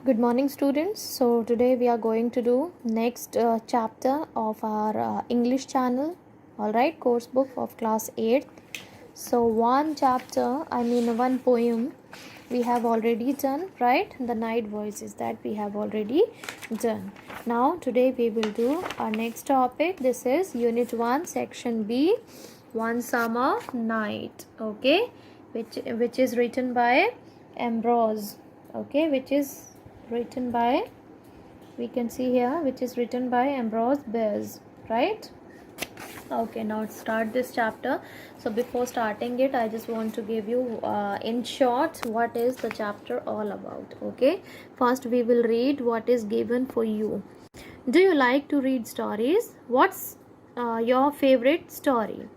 Good morning, students. So today we are going to do next chapter of our English channel. All right, course book of class 8. So one chapter, one poem we have already done, right? The night voices that we have already done. Now today we will do our next topic. This is Unit 1, Section B, One Summer Night. Okay, which is written by Ambrose. Okay, which is written by, we can see here, which is written by Ambrose Bierce, right? Okay, now start this chapter. So before starting it, I just want to give you in short what is the chapter all about. Okay, first we will read what is given for you. Do you like to read stories? What's your favorite story?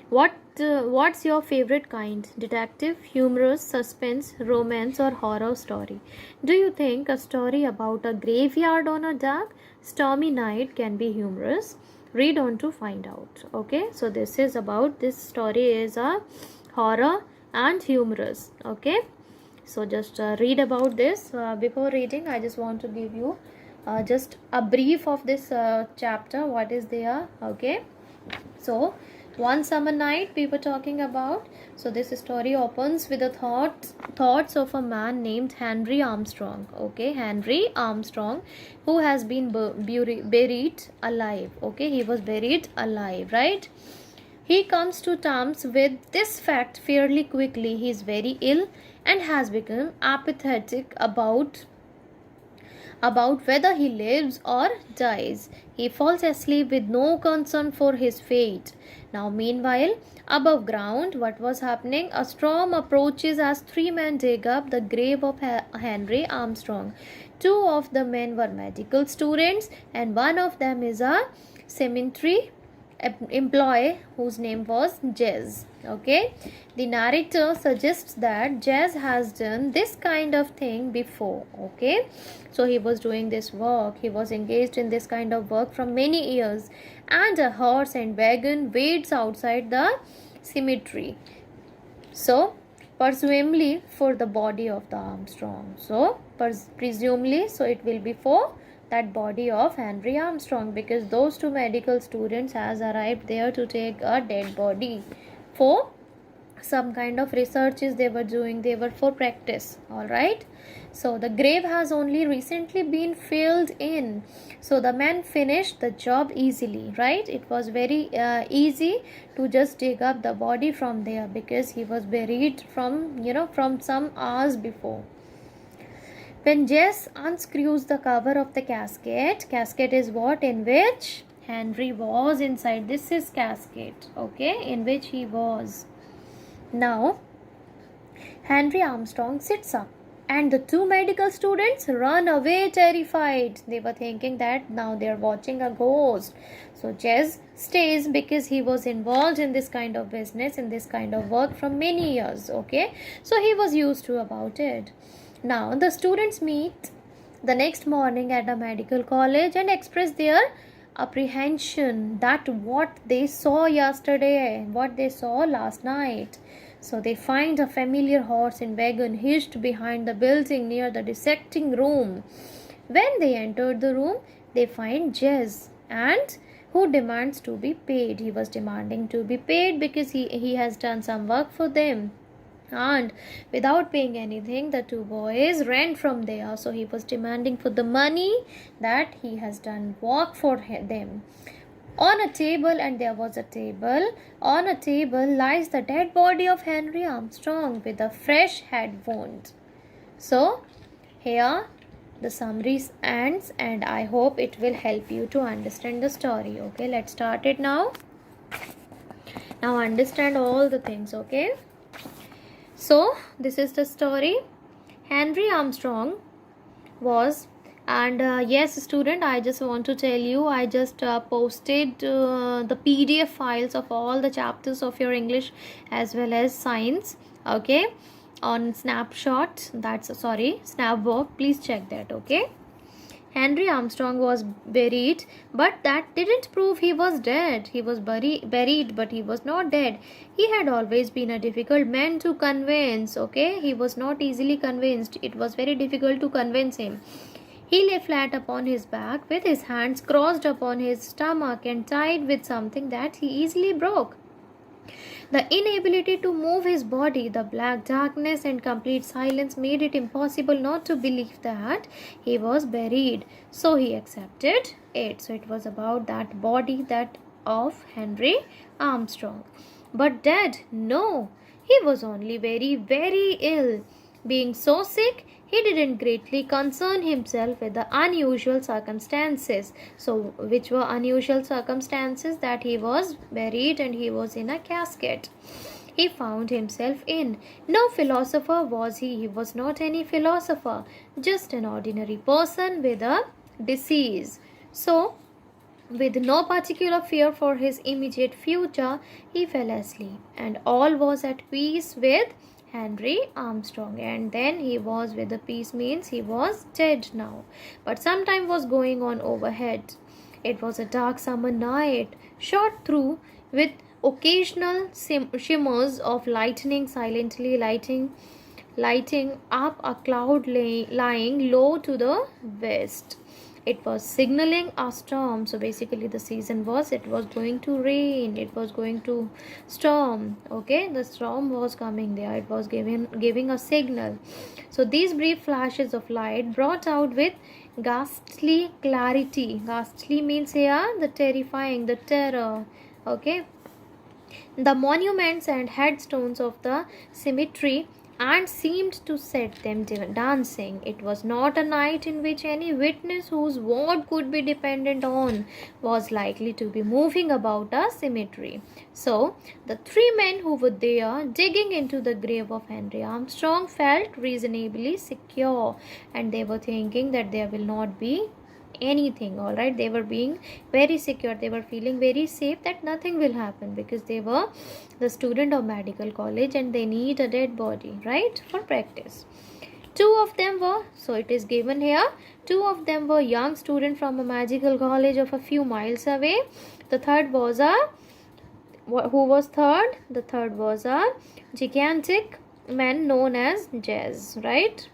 What's your favorite kind? Detective, humorous, suspense, romance, or horror story? Do you think a story about a graveyard on a dark, stormy night can be humorous? Read on to find out. Okay, so this story is a horror and humorous. Okay, so just read about this. Before reading, I just want to give you just a brief of this chapter. What is there? Okay, so one summer night we were talking about. So this story opens with the thoughts of a man named Henry Armstrong. Okay, Henry Armstrong, who has been buried alive. Okay, he was buried alive, right? He comes to terms with this fact fairly quickly. He is very ill and has become apathetic about whether he lives or dies. He falls asleep with no concern for his fate. Now, meanwhile, above ground, what was happening? A storm approaches as three men dig up the grave of Henry Armstrong. Two of the men were medical students, and one of them is a cemetery employee whose name was Jez. Okay, the narrator suggests that Jez has done this kind of thing before. Okay, so he was doing this work, he was engaged in this kind of work from many years, and a horse and wagon waits outside the cemetery. So presumably for the body of the Armstrong. So presumably, so it will be for that body of Henry Armstrong, because those two medical students has arrived there to take a dead body for some kind of researches they were doing. They were for practice. All right, so the grave has only recently been filled in, so the man finished the job easily, right? It was very easy to just dig up the body from there, because he was buried from some hours before. When Jess unscrews the cover of the casket is what? In which Henry was inside. This is casket, okay, in which he was. Now, Henry Armstrong sits up, and the two medical students run away terrified. They were thinking that now they are watching a ghost. So Jez stays because he was involved in this kind of business, in this kind of work from many years. Okay, so he was used to about it. Now the students meet the next morning at a medical college and express their apprehension that what they saw yesterday, what they saw last night. So they find a familiar horse and wagon hitched behind the building near the dissecting room. When they entered the room, they find Jez, and who demands to be paid. He was demanding to be paid because he has done some work for them, and without paying anything the two boys ran from there. So he was demanding for the money that he has done work for them. On a table, and there was a table, on a table lies the dead body of Henry Armstrong with a fresh head wound. So here the summary ends, and I hope it will help you to understand the story. Okay, let's start it now. Now understand all the things. Okay, so this is the story. Henry Armstrong was, and yes student, I just want to tell you, I just posted the PDF files of all the chapters of your English as well as science, okay, on Snapshot. That's Snapbook. Please check that. Okay, Henry Armstrong was buried, but that didn't prove he was dead. He was buried, but he was not dead. He had always been a difficult man to convince, okay? He was not easily convinced. It was very difficult to convince him. He lay flat upon his back with his hands crossed upon his stomach and tied with something that he easily broke. The inability to move his body, the black darkness, and complete silence made it impossible not to believe that he was buried. So he accepted it. So it was about that body, that of Henry Armstrong. But dead? No. He was only very, very ill. Being so sick, he didn't greatly concern himself with the unusual circumstances. So, which were unusual circumstances? That he was buried and he was in a casket. He found himself in. No philosopher was he. He was not any philosopher, just an ordinary person with a disease. So, with no particular fear for his immediate future, he fell asleep, and all was at peace with Henry Armstrong. And then he was with the peace means he was dead now. But some time was going on overhead. It was a dark summer night, shot through with occasional shimmers of lightning, silently lighting up a cloud lying low to the west. It was signaling a storm. So basically the season was, it was going to rain, it was going to storm. Okay, the storm was coming there. It was giving a signal. So these brief flashes of light brought out with ghastly clarity. Ghastly means here the terrifying, the terror. Okay, the monuments and headstones of the cemetery, and seemed to set them dancing. It was not a night in which any witness whose word could be depended on was likely to be moving about a cemetery. So, the three men who were there digging into the grave of Henry Armstrong felt reasonably secure, and they were thinking that there will not be anything. All right, they were being very secure, they were feeling very safe that nothing will happen, because they were the student of medical college and they need a dead body, right, for practice. Two of them were, so it is given here, two of them were young students from a magical college of a few miles away. The third was a, who was third? The third was a gigantic man known as Jazz, right?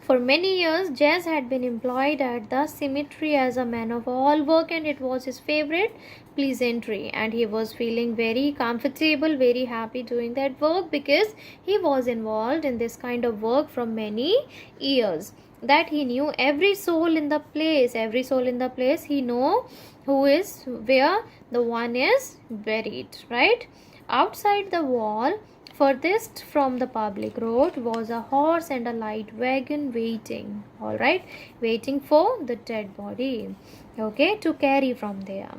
For many years, Jazz had been employed at the cemetery as a man of all work, and it was his favorite pleasantry. And he was feeling very comfortable, very happy doing that work, because he was involved in this kind of work from many years. That he knew every soul in the place, he know who is where the one is buried, right? Outside the wall, furthest from the public road, was a horse and a light wagon waiting, all right, waiting for the dead body, okay, to carry from there.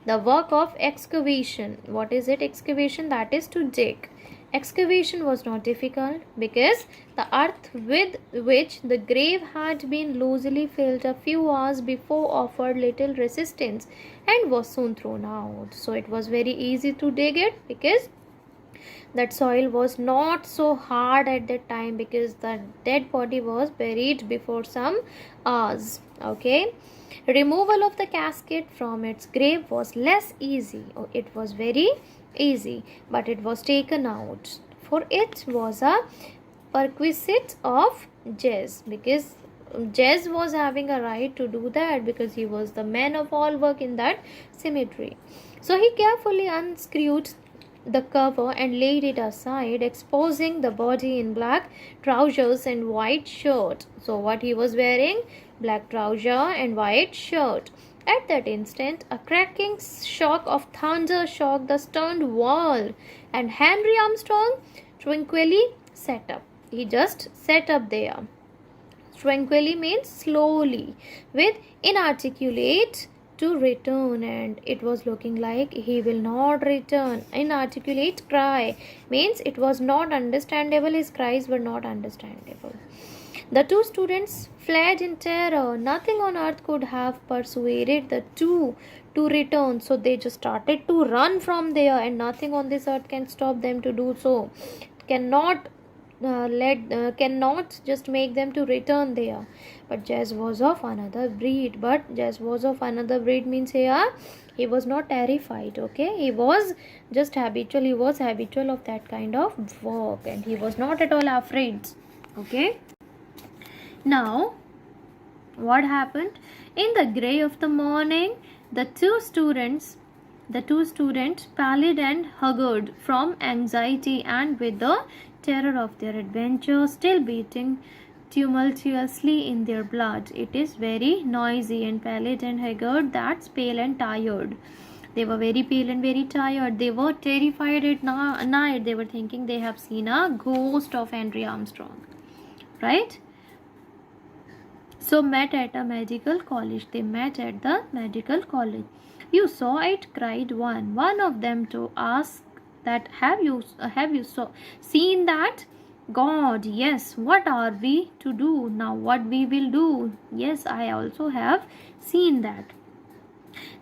The work of excavation, what is it? Excavation, that is to dig. Excavation was not difficult, because the earth with which the grave had been loosely filled a few hours before offered little resistance and was soon thrown out. So it was very easy to dig it, because that soil was not so hard at that time, because the dead body was buried before some hours. Okay, removal of the casket from its grave was less easy. It was very easy, but it was taken out, for it was a perquisite of Jazz, because Jazz was having a right to do that, because he was the man of all work in that cemetery. So he carefully unscrewed the cover and laid it aside, exposing the body in black trousers and white shirt. So what he was wearing? Black trouser and white shirt. At that instant, a cracking shock of thunder shook the stone wall, and Henry Armstrong tranquilly sat up. He just sat up there. Tranquilly means slowly, with inarticulate to return, and it was looking like he will not return. Inarticulate cry means it was not understandable, his cries were not understandable. The two students fled in terror. Nothing on earth could have persuaded the two to return, so they just started to run from there, and nothing on this earth can stop them to do so. Cannot cannot just make them to return there. But Jazz was of another breed. But Jazz was of another breed means here he was not terrified. Okay, he was just habitual. He was habitual of that kind of work, and he was not at all afraid. Okay. Now, what happened? In the grey of the morning, the two students, pallid and haggard from anxiety and with the terror of their adventure still beating tumultuously in their blood. It is very noisy, and pallid and haggard, that's pale and tired. They were very pale and very tired. They were terrified at night. They were thinking they have seen a ghost of Henry Armstrong. Right? So met at a medical college. They met at the medical college. You saw it, cried one. One of them to ask that have you seen that? God, yes. What are we to do now? What we will do? Yes, I also have seen that.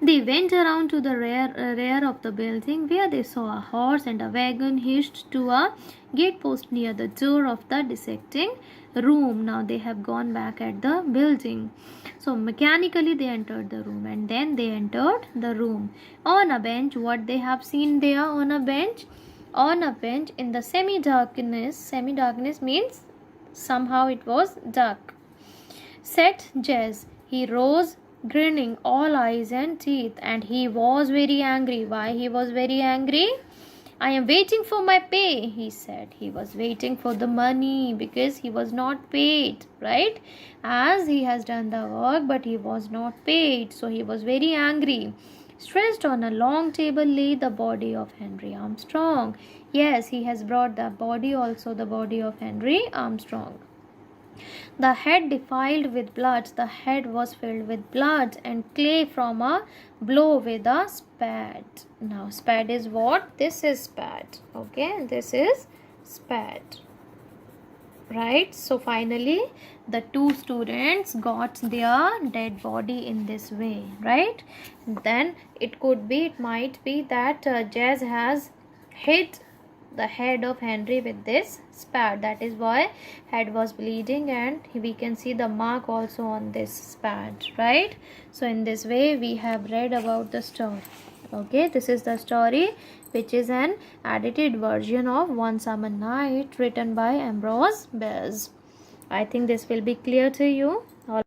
They went around to the rear of the building, where they saw a horse and a wagon hitched to a gatepost near the door of the dissecting room. Now they have gone back at the building. So mechanically they entered the room, and then they entered the room. On a bench, what they have seen there on a bench? On a bench in the semi-darkness means somehow it was dark, sat Jazz. He rose, grinning all eyes and teeth, and he was very angry. Why he was very angry? I am waiting for my pay, he said. He was waiting for the money because he was not paid, right? As he has done the work, but he was not paid, so he was very angry. Stretched on a long table lay the body of Henry Armstrong. Yes, he has brought the body also, the body of Henry Armstrong. The head defiled with blood. The head was filled with blood and clay from a blow with a spade. Now, spade is what? This is spade. Okay, this is spade. Right? So, finally, the two students got their dead body in this way. Right? Then, it might be that Jazz has hit the head of Henry with this spade. That is why head was bleeding, and we can see the mark also on this spade, right? So in this way we have read about the story. Okay, this is the story, which is an edited version of One Summer Night written by Ambrose Bierce. I think this will be clear to you.